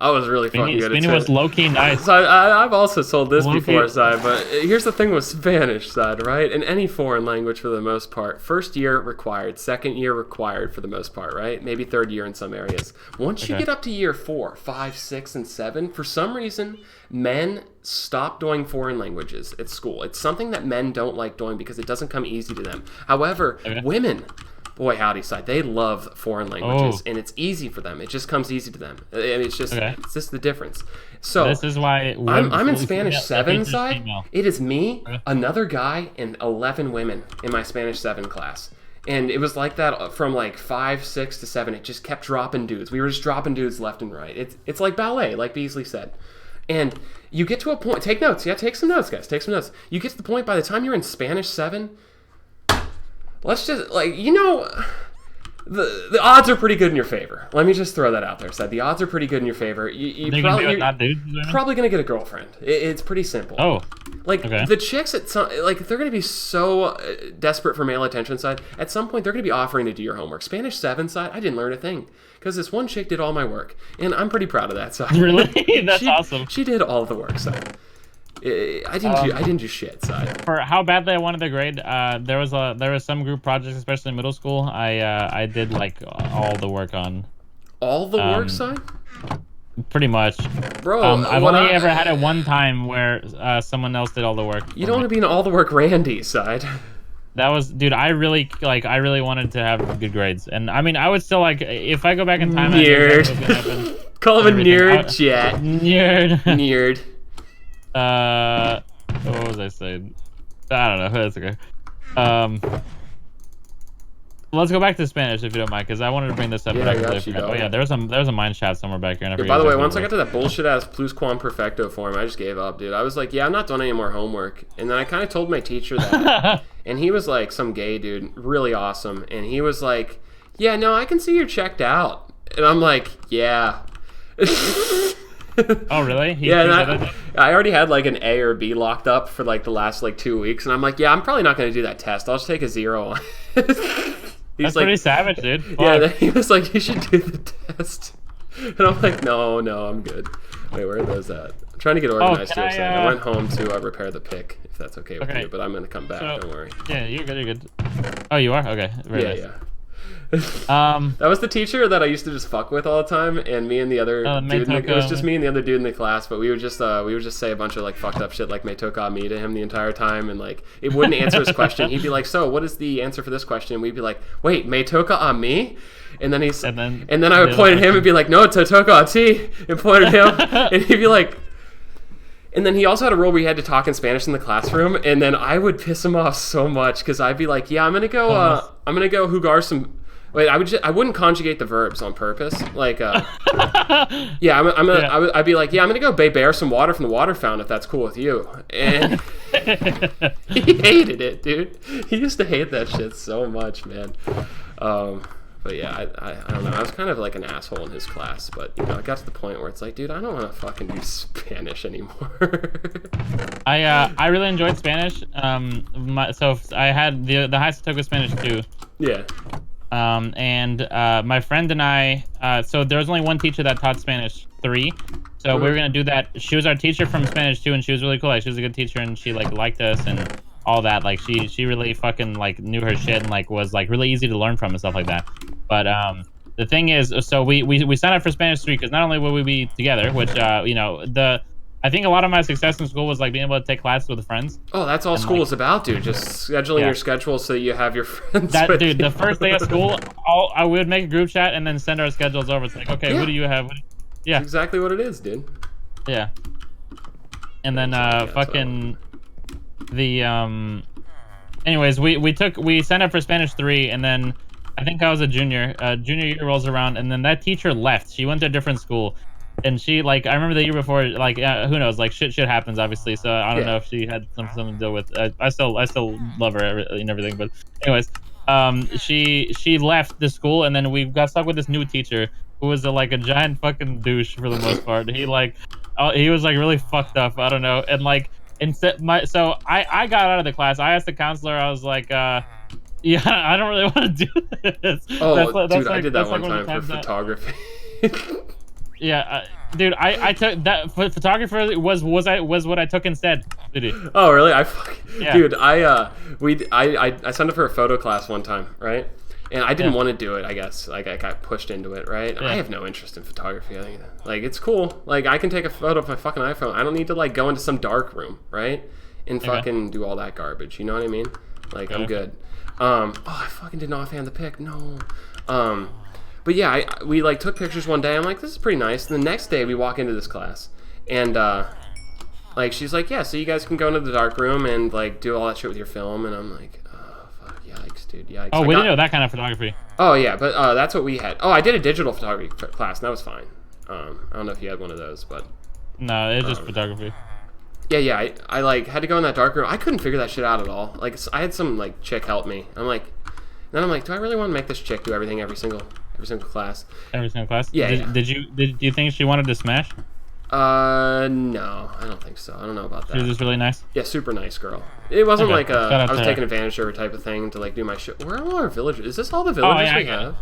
[SPEAKER 2] I was really fucking good at it.
[SPEAKER 1] Speedy was low-key nice.
[SPEAKER 2] So I've also sold this before, Side, but here's the thing with Spanish, Side, right? In any foreign language for the most part, first year required, second year required for the most part, right? Maybe third year in some areas. Once you get up to year 4, 5, 6, and 7, for some reason, men stop doing foreign languages at school. It's something that men don't like doing because it doesn't come easy to them. However, women... Boy, howdy, Side. They love foreign languages, and it's easy for them. It just comes easy to them. It's just the difference. So
[SPEAKER 1] this is why
[SPEAKER 2] I'm in Spanish 7, Side. It is me, another guy, and 11 women in my Spanish 7 class. And it was like that from like 5, 6 to 7. It just kept dropping dudes. We were just dropping dudes left and right. It's like ballet, like Beasley said. And you get to a point. Take notes. Yeah, take some notes, guys. Take some notes. You get to the point by the time you're in Spanish 7. Let's just, like, the odds are pretty good in your favor. Let me just throw that out there. So the odds are pretty good in your favor. You're probably going to get a girlfriend. It's pretty simple.
[SPEAKER 1] Oh.
[SPEAKER 2] Like, the chicks, they're going to be so desperate for male attention, Side. At some point, they're going to be offering to do your homework. Spanish 7, Side, I didn't learn a thing. Because this one chick did all my work. And I'm pretty proud of that, Side.
[SPEAKER 1] Really? That's awesome.
[SPEAKER 2] She did all the work, Side. I didn't do shit, Side.
[SPEAKER 1] For how badly I wanted to grade, there was some group projects, especially in middle school. I did like all the work on.
[SPEAKER 2] All the work, Side?
[SPEAKER 1] Pretty much,
[SPEAKER 2] bro.
[SPEAKER 1] I've only ever had it one time where someone else did all the work.
[SPEAKER 2] You don't want to be an all the work Randy, Side.
[SPEAKER 1] That was, dude. I really wanted to have good grades, and I mean, I would still like if I go back in time.
[SPEAKER 2] Nerd. Call him a nerd, Jet.
[SPEAKER 1] Nerd.
[SPEAKER 2] Nerd.
[SPEAKER 1] What was I saying? I don't know. That's okay. Let's go back to Spanish if you don't mind, because I wanted to bring this up.
[SPEAKER 2] Yeah,
[SPEAKER 1] But I
[SPEAKER 2] I
[SPEAKER 1] completely
[SPEAKER 2] got you,
[SPEAKER 1] forgot.
[SPEAKER 2] dog.
[SPEAKER 1] Oh yeah, there's a mine shaft somewhere back here. And I
[SPEAKER 2] Yeah,
[SPEAKER 1] forget
[SPEAKER 2] by the way,
[SPEAKER 1] exactly
[SPEAKER 2] once I
[SPEAKER 1] what
[SPEAKER 2] got to that bullshit ass plusquamperfecto form, I just gave up, dude. I was like, yeah, I'm not doing any more homework. And then I kind of told my teacher that. And he was like some gay dude, really awesome. And he was like, yeah, no, I can see you're checked out. And I'm like, yeah.
[SPEAKER 1] Oh really?
[SPEAKER 2] Yeah, I already had like an A or B locked up for like the last like 2 weeks. And I'm like, yeah, I'm probably not going to do that test. I'll just take a 0 on it.
[SPEAKER 1] That's like, pretty savage, dude. Fuck.
[SPEAKER 2] Yeah, he was like, you should do the test. And I'm like, no, I'm good. Wait, where are those at? I'm trying to get organized here. I went home to repair the pick, if that's okay with you. But I'm going to come back, don't worry.
[SPEAKER 1] Yeah, you're good. Oh, you are? Okay.
[SPEAKER 2] Yeah. That was the teacher that I used to just fuck with all the time, and me and the other dude. It was just me and the other dude in the class, but we would just say a bunch of like fucked up shit like "me toca me" to him the entire time, and like it wouldn't answer his question. He'd be like, "So, what is the answer for this question?" And we'd be like, "Wait, "me toca a me"?" And then and then I would point at him and be like, "No, "te toca a ti," and point at him, and he'd be like. And then he also had a rule where he had to talk in Spanish in the classroom, and then I would piss him off so much because I'd be like, "Yeah, I'm gonna go jugar some." Wait, I wouldn't conjugate the verbs on purpose. Like, yeah, I'd be like, yeah, I'm gonna go bear some water from the water fountain if that's cool with you. And he hated it, dude. He used to hate that shit so much, man. But yeah, I don't know. I was kind of like an asshole in his class, but you know, it got to the point where it's like, dude, I don't want to fucking do Spanish anymore.
[SPEAKER 1] I really enjoyed Spanish. So I had the highest I took was Spanish 2.
[SPEAKER 2] Yeah.
[SPEAKER 1] And my friend and I, so there was only one teacher that taught Spanish 3, so we were gonna do that. She was our teacher from Spanish 2, and she was really cool. Like, she was a good teacher, and she like liked us and all that. Like, she really fucking like knew her shit and like was like really easy to learn from and stuff like that. But the thing is, so we signed up for Spanish 3 because not only will we be together, which you know, I think a lot of my success in school was like being able to take classes with friends.
[SPEAKER 2] Oh, that's all school is about, dude. Just scheduling your schedule so you have your friends.
[SPEAKER 1] Dude, the first day of school, I would make a group chat and then send our schedules over. It's like, okay, who do you have? Yeah,
[SPEAKER 2] that's exactly what it is, dude.
[SPEAKER 1] Yeah. And then fucking the anyways, we signed up for Spanish 3, and then I think I was a junior. Junior year rolls around, and then that teacher left. She went to a different school. And she, like, I remember the year before, like, who knows, like, shit happens, obviously, so I don't know if she had something to deal with. I still love her and everything, but anyways, she left the school, and then we got stuck with this new teacher who was like a giant fucking douche for the most part. He was like really fucked up, I don't know, and like, so I got out of the class. I asked the counselor, I was like, yeah, I don't really want to do this.
[SPEAKER 2] Oh, dude, I did that one time for photography.
[SPEAKER 1] Yeah, dude, I took that photographer was what I took instead.
[SPEAKER 2] Oh, really? Dude, I signed up for a photo class one time, right? And I didn't want to do it, I guess. Like, I got pushed into it, right? Yeah. I have no interest in photography. I think, like, it's cool. Like, I can take a photo of my fucking iPhone. I don't need to, like, go into some dark room, right? And fucking do all that garbage. You know what I mean? Like, I'm good. Oh, I fucking did not offhand the pic. No. But yeah, we like took pictures one day. I'm like, this is pretty nice. And the next day we walk into this class, and like she's like, yeah, so you guys can go into the dark room and like do all that shit with your film. And I'm like, oh fuck, yikes, dude, yikes.
[SPEAKER 1] Oh, we didn't know that kind of photography.
[SPEAKER 2] Oh yeah, but that's what we had. Oh, I did a digital photography class, and that was fine. I don't know if you had one of those, but
[SPEAKER 1] no, it's just photography.
[SPEAKER 2] Yeah, I like had to go in that dark room. I couldn't figure that shit out at all. Like, I had some like chick help me. Then I'm like, do I really want to make this chick do everything every single class?
[SPEAKER 1] Every single class?
[SPEAKER 2] Yeah.
[SPEAKER 1] Did you think she wanted to smash?
[SPEAKER 2] No, I don't think so. I don't know about that.
[SPEAKER 1] She was just really nice?
[SPEAKER 2] Yeah, super nice girl. It wasn't like I was taking advantage of her type of thing to like do my shit. Where are all our villagers? Is this all the villagers we have?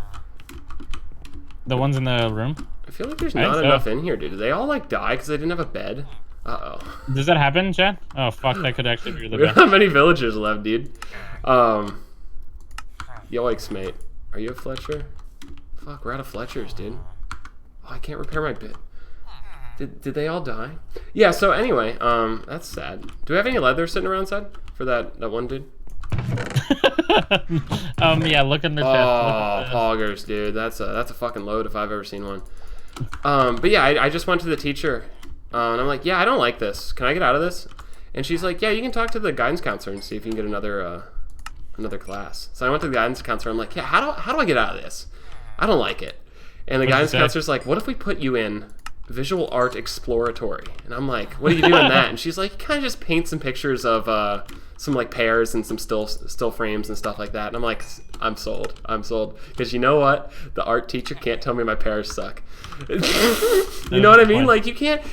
[SPEAKER 1] The ones in the room?
[SPEAKER 2] I feel like there's not enough in here, dude. Did they all like die because they didn't have a bed? Uh-oh.
[SPEAKER 1] Does that happen, Chad? Oh, fuck, that could actually be really bad.
[SPEAKER 2] We don't have many villagers left, dude. Yikes, mate. Are you a Fletcher? Fuck, we're out of Fletchers, dude. Oh, I can't repair my bit. Did they all die? Yeah, so anyway, that's sad. Do we have any leather sitting around, Sad? For that one dude?
[SPEAKER 1] Yeah, look in the chest.
[SPEAKER 2] Oh, poggers, dude. That's a fucking load if I've ever seen one. But yeah, I just went to the teacher, and I'm like, yeah, I don't like this. Can I get out of this? And she's like, yeah, you can talk to the guidance counselor and see if you can get another class. So I went to the guidance counselor. I'm like, yeah, how do I get out of this? I don't like it. And the guidance counselor's like, what if we put you in visual art exploratory? And I'm like, what do you do in that? And she's like, you kind of just paint some pictures of some like pears and some still frames and stuff like that. And I'm like, I'm sold. Because you know what? The art teacher can't tell me my pears suck. You know what I mean? Like you can't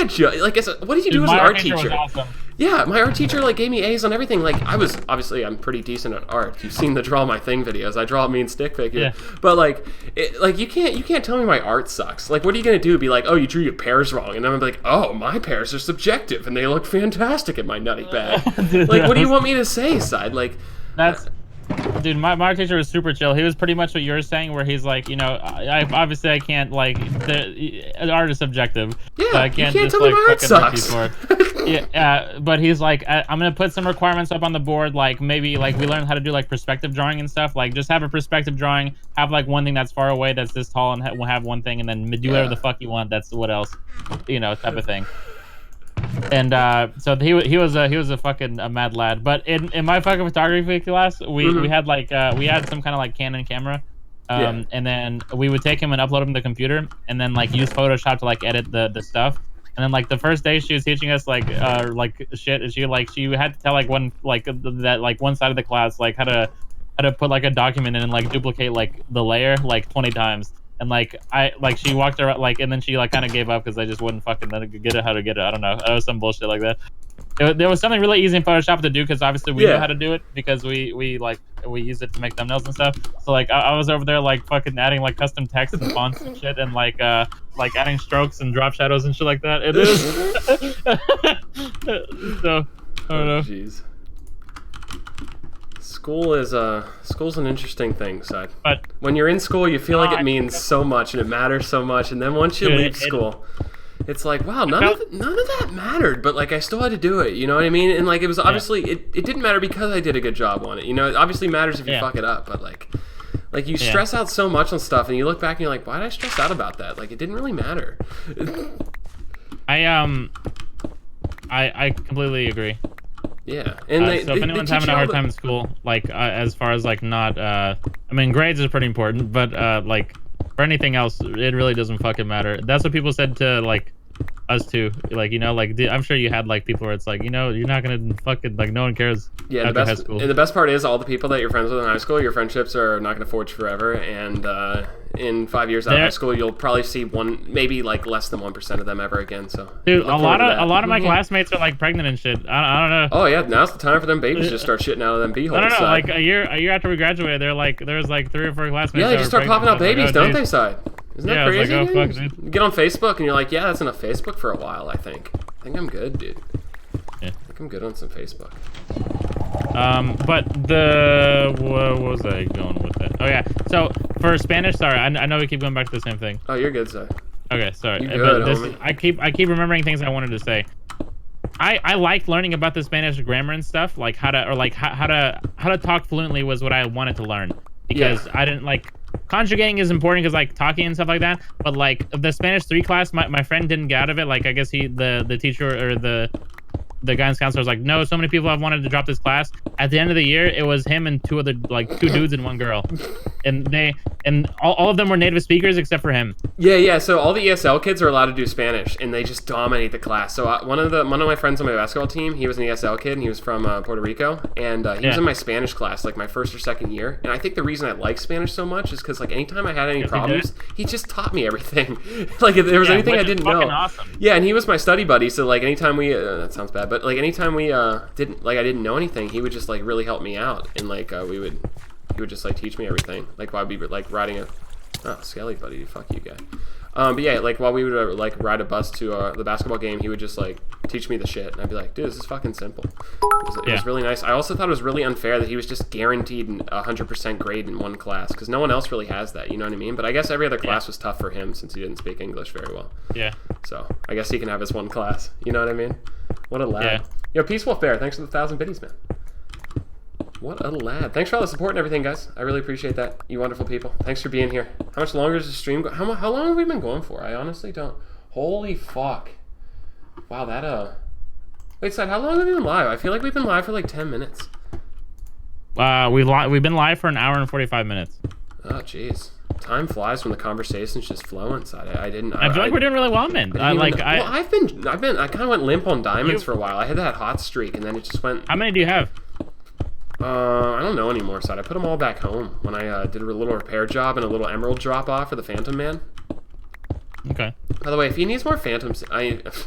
[SPEAKER 2] judge. Like, what did you do as an art teacher?
[SPEAKER 1] Awesome.
[SPEAKER 2] Yeah, my art teacher like gave me A's on everything. Like I'm pretty decent at art. You've seen the Draw My Thing videos. I draw a mean stick figure. Yeah. But like you can't tell me my art sucks. Like what are you gonna do? Be like, oh, you drew your pears wrong, and I'm gonna be like, oh, my pears are subjective and they look fantastic in my nutty bag. Like what do you want me to say, Side? Like
[SPEAKER 1] Dude, my art teacher was super chill. He was pretty much what you're saying, where he's like, you know, I can't, like, art is subjective.
[SPEAKER 2] Yeah,
[SPEAKER 1] so I can't
[SPEAKER 2] you can't
[SPEAKER 1] just,
[SPEAKER 2] tell
[SPEAKER 1] like,
[SPEAKER 2] me my art sucks.
[SPEAKER 1] But he's like, I'm gonna put some requirements up on the board, like maybe like we learned how to do like perspective drawing and stuff. Like just have a perspective drawing, have like one thing that's far away that's this tall, and we'll have one thing, and then do whatever the fuck you want. That's what else, you know, type of thing. And so he was a fucking mad lad. But in my fucking photography class, we had like we had some kind of like Canon camera, and then we would take him and upload him to the computer, and then like use Photoshop to like edit the stuff. And then like the first day she was teaching us like shit, and she had to tell like one side of the class like how to put like a document in and like duplicate like the layer like 20 times. And like she walked around like, and then she like kind of gave up because I just wouldn't fucking get it how to get it. I don't know. It was some bullshit like that. There was something really easy in Photoshop to do because obviously we know how to do it because we use it to make thumbnails and stuff. So like I was over there like fucking adding like custom text and fonts and shit, and like adding strokes and drop shadows and shit like that. It is. So I don't know.
[SPEAKER 2] Jeez. School's an interesting thing, Side.
[SPEAKER 1] But
[SPEAKER 2] when you're in school, you feel like it means so much and it matters so much, and then once you leave school, it's like, wow, none of that mattered, but like I still had to do it. You know what I mean? And like it was obviously it didn't matter because I did a good job on it. You know, it obviously matters if you fuck it up, but like you stress out so much on stuff, and you look back and you're like, why did I stress out about that? Like it didn't really matter.
[SPEAKER 1] I completely agree.
[SPEAKER 2] Yeah, and
[SPEAKER 1] so if anyone's having a hard time in school, like as far as like not, I mean, grades is pretty important, but like for anything else, it really doesn't fucking matter. That's what people said to like us too. Like, you know, like I'm sure you had like people where it's like, you know, you're not gonna fucking like no one cares.
[SPEAKER 2] Yeah,
[SPEAKER 1] after high school.
[SPEAKER 2] And the best part is all the people that you're friends with in high school, your friendships are not gonna forge forever, and in 5 years out of high school, you'll probably see maybe like less than 1% of them ever again. So,
[SPEAKER 1] dude, a lot of my classmates are like pregnant and shit. I don't know.
[SPEAKER 2] Oh yeah, now's the time for them babies to start shitting out of them beeholes.
[SPEAKER 1] No, like a year after we graduated, there was like 3 or 4 classmates.
[SPEAKER 2] Yeah, they just start popping out babies, like, don't they, Side? Isn't that crazy?
[SPEAKER 1] I was like, oh, fuck, dude.
[SPEAKER 2] You get on Facebook and you're like, yeah, that's enough Facebook for a while. I think I'm good, dude.
[SPEAKER 1] Yeah.
[SPEAKER 2] I think I'm good on some Facebook.
[SPEAKER 1] But what was I going with that? Oh yeah, so for Spanish, sorry, I know we keep going back to the same thing.
[SPEAKER 2] Oh, you're good, sir.
[SPEAKER 1] Okay, sorry.
[SPEAKER 2] You're good,
[SPEAKER 1] but
[SPEAKER 2] homie.
[SPEAKER 1] I keep remembering things I wanted to say. I liked learning about the Spanish grammar and stuff, like how to talk fluently was what I wanted to learn, because I didn't like conjugating is important because like talking and stuff like that, but like the Spanish 3 class, my friend didn't get out of it. Like I guess the teacher or the guidance counselor was like, no, so many people have wanted to drop this class. At the end of the year, it was him and 2 dudes and 1 girl, and all of them were native speakers except for him.
[SPEAKER 2] Yeah. So all the ESL kids are allowed to do Spanish, and they just dominate the class. So one of my friends on my basketball team, he was an ESL kid, and he was from Puerto Rico, and he was in my Spanish class like my first or second year. And I think the reason I like Spanish so much is because like anytime I had any problems, he just taught me everything. Like if there was anything I didn't know.
[SPEAKER 1] Awesome.
[SPEAKER 2] Yeah, and he was my study buddy. So like anytime we that sounds bad, but like anytime we I didn't know anything, he would just like really help me out, and like he would just like teach me everything. Like while we were like riding Skelly buddy, fuck you guy. But yeah, like while we would like ride a bus to the basketball game, he would just like teach me the shit, and I'd be like, dude, this is fucking simple. It was really nice. I also thought it was really unfair that he was just guaranteed 100% grade in one class, because no one else really has that, you know what I mean? But I guess every other class was tough for him since he didn't speak English very well. Yeah. So I guess he can have his one class, you know what I mean? What a lad. Yeah. Yo, Peaceful Bear, thanks for the 1,000 biddies, man. What a lad. Thanks for all the support and everything, guys. I really appreciate that. You wonderful people. Thanks for being here. How much longer does the stream go? How long have we been going for? I honestly don't. Holy fuck. Wow, Wait, Side, how long have we been live? I feel like we've been live for like 10 minutes.
[SPEAKER 1] We've been live for an hour and 45 minutes.
[SPEAKER 2] Oh, jeez. Time flies when the conversation's just flowing, Side.
[SPEAKER 1] I feel like we're doing really well, man. I
[SPEAKER 2] kind of went limp on diamonds for a while. I had that hot streak, and then it just went.
[SPEAKER 1] How many do you have?
[SPEAKER 2] I don't know anymore, Side. I put them all back home when I did a little repair job and a little emerald drop off for the Phantom Man.
[SPEAKER 1] Okay.
[SPEAKER 2] By the way, if he needs more phantoms, if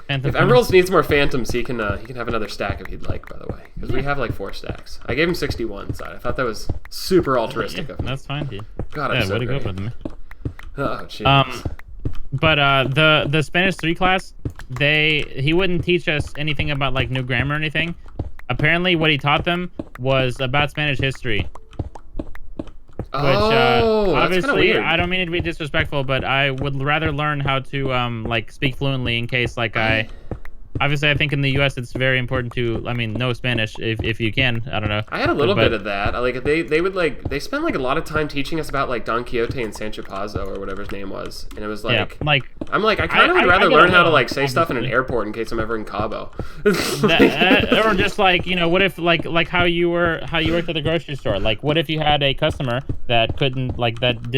[SPEAKER 1] Phantom
[SPEAKER 2] Emeralds needs more phantoms, he can have another stack if he'd like. By the way, because we have like 4 stacks. I gave him 61. Side. I thought that was super altruistic of me.
[SPEAKER 1] That's fine, dude.
[SPEAKER 2] God, I'm so
[SPEAKER 1] way to
[SPEAKER 2] great.
[SPEAKER 1] go with me.
[SPEAKER 2] Oh, jeez.
[SPEAKER 1] But the Spanish 3 class, he wouldn't teach us anything about like new grammar or anything. Apparently, what he taught them was about Spanish history. Which obviously, I don't mean to be disrespectful, but I would rather learn how to like speak fluently in case like obviously, I think in the U.S. it's very important to, know Spanish if you can. I don't know.
[SPEAKER 2] I had a little bit of that. Like they spent like a lot of time teaching us about like Don Quixote and Sancho Panza or whatever his name was, and it was like, I kind of would rather learn how to like say stuff in an airport in case I'm ever in Cabo.
[SPEAKER 1] Or just like what if like how you worked at the grocery store? Like what if you had a customer that didn't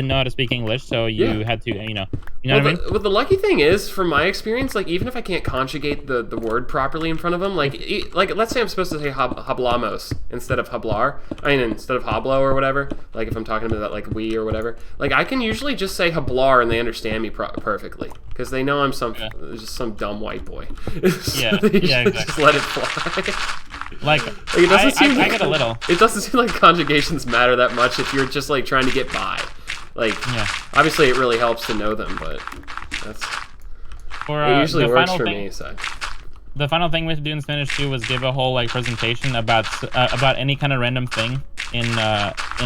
[SPEAKER 1] know how to speak English, so you had to you know what I mean?
[SPEAKER 2] Well, the lucky thing is, from my experience, like even if I can't conjugate the word properly in front of them, like let's say I'm supposed to say hablamos instead of hablar, instead of hablo or whatever, like if I'm talking about like we or whatever, like I can usually just say hablar and they understand me perfectly because they know I'm just some dumb white boy. So exactly. Just let it fly.
[SPEAKER 1] Like it doesn't seem I get a little.
[SPEAKER 2] It doesn't seem like conjugations matter that much if you're just like trying to get by. Like obviously it really helps to know them, but it usually works for me. So.
[SPEAKER 1] The final thing we had to do in Spanish too was give a whole like presentation about any kind of random thing in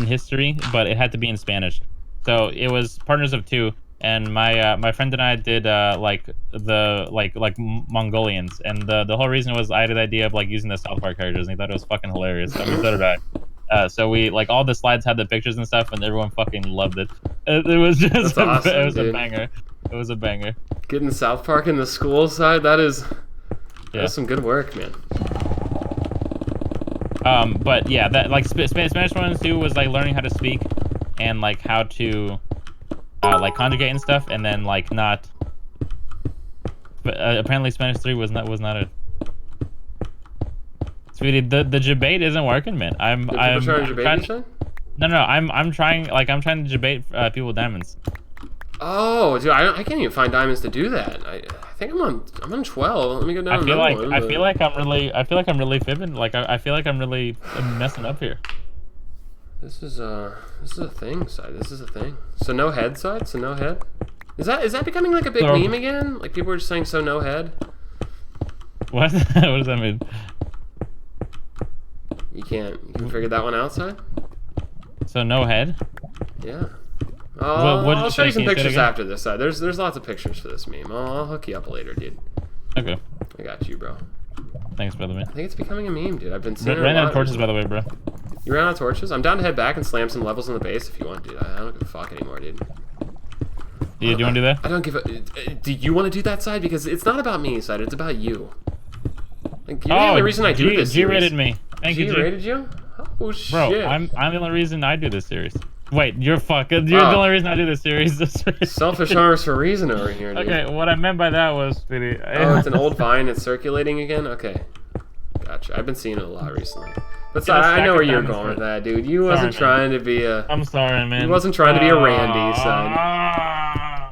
[SPEAKER 1] history, but it had to be in Spanish. So it was partners of 2, and my friend and I did like Mongolians, and the whole reason was I had the idea of like using the South Park characters, and he thought it was fucking hilarious. So did I. So we like all the slides had the pictures and stuff, and everyone fucking loved it. It was just
[SPEAKER 2] awesome,
[SPEAKER 1] it was
[SPEAKER 2] dude.
[SPEAKER 1] a banger. It was a banger.
[SPEAKER 2] Getting South Park in the school side, that's some good work, man.
[SPEAKER 1] But yeah, that like Spanish 1 and 2 was like learning how to speak and like how to like conjugate and stuff, and then like not. But apparently Spanish 3 was not it. Sweetie, the debate isn't working, man. I'm trying to debate you, No, I'm trying to debate people with diamonds.
[SPEAKER 2] Oh, dude, I can't even find diamonds to do that. I think I'm on 12. Let me go down.
[SPEAKER 1] I feel like I'm really fibbing. Like I feel like I'm really messing up here.
[SPEAKER 2] This is a thing, Side. This is a thing. So no head, Side. So no head. Is that becoming like a big meme again? Like people are just saying so no head.
[SPEAKER 1] What? What does that mean?
[SPEAKER 2] You can figure that one out, Side?
[SPEAKER 1] So no head?
[SPEAKER 2] Yeah. I'll show you some pictures after this. Side. There's lots of pictures for this meme. I'll hook you up later, dude.
[SPEAKER 1] Okay.
[SPEAKER 2] I got you, bro.
[SPEAKER 1] Thanks, brother, man.
[SPEAKER 2] I think it's becoming a meme, dude. I've been seeing
[SPEAKER 1] ran out of torches, by the way, bro.
[SPEAKER 2] You ran out of torches? I'm down to head back and slam some levels on the base if you want, dude. I don't give a fuck anymore, dude.
[SPEAKER 1] Do you want to do that?
[SPEAKER 2] I don't give a... Do you want to do that, Side? Because it's not about me, Side. It's about you. Like, you're the only reason I do this series.
[SPEAKER 1] G-rated me. Thank you, G.
[SPEAKER 2] G-rated you? Oh, shit.
[SPEAKER 1] Bro, I'm the only reason I do this series. Wait, you're the only reason I do this series.
[SPEAKER 2] Selfish arms for reason over here, dude.
[SPEAKER 1] Okay, what I meant by that was...
[SPEAKER 2] Oh, it's an old vine. It's circulating again? Okay. Gotcha. I've been seeing it a lot recently. But I know where you're going with that, dude. You wasn't trying to be a...
[SPEAKER 1] I'm sorry, man.
[SPEAKER 2] You wasn't trying to be a Randy, son.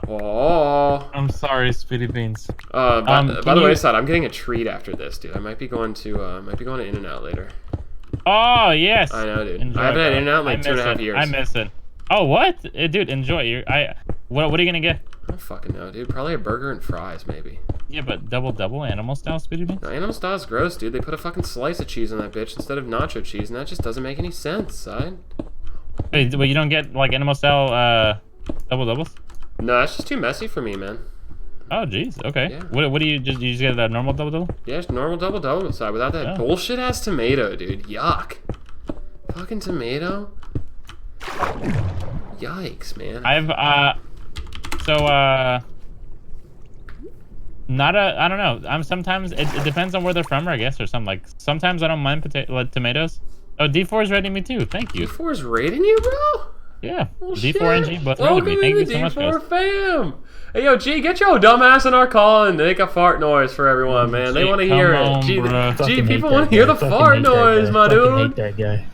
[SPEAKER 2] Oh.
[SPEAKER 1] I'm sorry, Speedy Beans.
[SPEAKER 2] By the way, son, I'm getting a treat after this, dude. I might be going to In-N-Out later.
[SPEAKER 1] Oh, yes.
[SPEAKER 2] I know, dude. I haven't had In-N-Out in like 2.5 years.
[SPEAKER 1] I miss it. Oh, what? Dude, enjoy. What are you gonna get?
[SPEAKER 2] I don't fucking know, dude. Probably a burger and fries, maybe.
[SPEAKER 1] Yeah, but double animal style, Speedy Beans?
[SPEAKER 2] No, animal style is gross, dude. They put a fucking slice of cheese on that bitch instead of nacho cheese, and that just doesn't make any sense, son.
[SPEAKER 1] Wait, but you don't get like animal style doubles?
[SPEAKER 2] No, that's just too messy for me, man.
[SPEAKER 1] Oh, jeez. Okay.
[SPEAKER 2] Yeah.
[SPEAKER 1] What do you just get a normal double?
[SPEAKER 2] Yeah, just normal double side without that bullshit ass tomato, dude. Yuck. Fucking tomato. Yikes, man.
[SPEAKER 1] I don't know. Sometimes it depends on where they're from, I guess, or something. Like sometimes I don't mind tomatoes. Oh, D4 is rating me too. Thank you.
[SPEAKER 2] D4 is rating you, bro?
[SPEAKER 1] Yeah.
[SPEAKER 2] Well,
[SPEAKER 1] D4 and G both rated
[SPEAKER 2] welcome
[SPEAKER 1] me.
[SPEAKER 2] to
[SPEAKER 1] Thank
[SPEAKER 2] the
[SPEAKER 1] you so much, guys.
[SPEAKER 2] D4 fam. Hey, yo, G, get your dumbass in our call and make a fart noise for everyone, man. They want to hear it. G, people want to hear the fart noise, my dude.
[SPEAKER 3] Hate that guy.